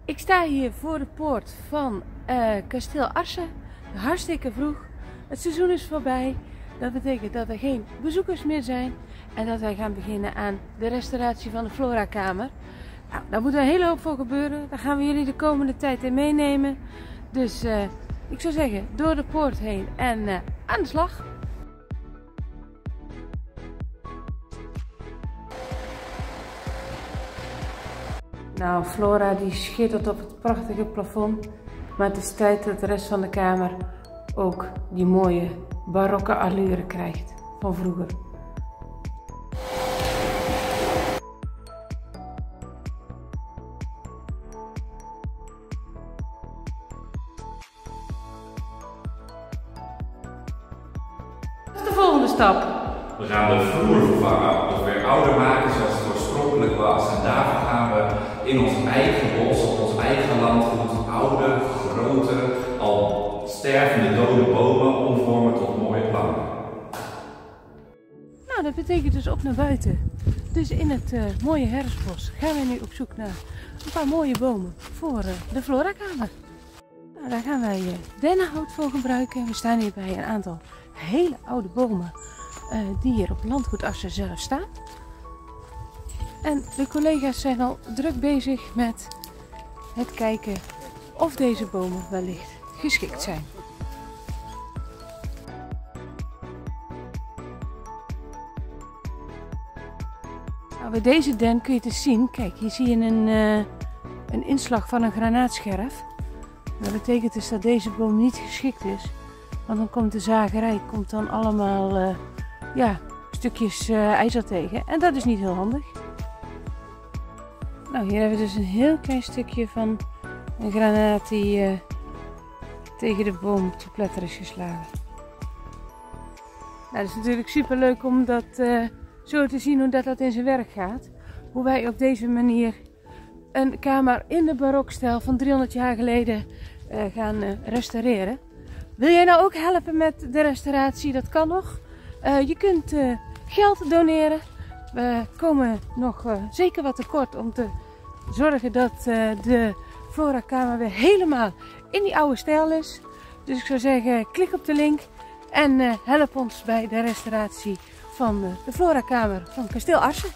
Ik sta hier voor de poort van Kasteel Arsen. Hartstikke vroeg. Het seizoen is voorbij. Dat betekent dat er geen bezoekers meer zijn. En dat wij gaan beginnen aan de restauratie van de Florakamer. Nou, daar moet een hele hoop voor gebeuren. Daar gaan we jullie de komende tijd in meenemen. Dus ik zou zeggen, door de poort heen en aan de slag. Nou, Flora die schittert op het prachtige plafond. Maar het is tijd dat de rest van de kamer ook die mooie barokke allure krijgt van vroeger. Wat is de volgende stap? We gaan de vloer vervangen of weer ouder maken zoals het oorspronkelijk was. En daarvoor gaan we in ons eigen bos, op ons eigen landgoed, oude, grote, al stervende dode bomen omvormen tot mooie planten. Nou, dat betekent dus op naar buiten. Dus in het mooie herfstbos gaan we nu op zoek naar een paar mooie bomen voor de Florakamer. Nou, daar gaan wij dennenhout voor gebruiken. We staan hier bij een aantal hele oude bomen die hier op landgoed Arsen zelf staan. En de collega's zijn al druk bezig met het kijken of deze bomen wellicht geschikt zijn. Nou, bij deze den kun je het zien. Kijk, hier zie je een inslag van een granaatscherf. Dat betekent dus dat deze boom niet geschikt is. Want dan komt de zagerij dan allemaal stukjes ijzer tegen. En dat is niet heel handig. Nou, hier hebben we dus een heel klein stukje van een granaat die tegen de boom te pletter is geslagen. Nou, het is natuurlijk super leuk om dat zo te zien hoe dat in zijn werk gaat. Hoe wij op deze manier een kamer in de barokstijl van 300 jaar geleden gaan restaureren. Wil jij nou ook helpen met de restauratie? Dat kan nog. Je kunt geld doneren. We komen nog zeker wat tekort om te zorgen dat de Florakamer weer helemaal in die oude stijl is. Dus ik zou zeggen, klik op de link en help ons bij de restauratie van de Florakamer van Kasteel Arsen.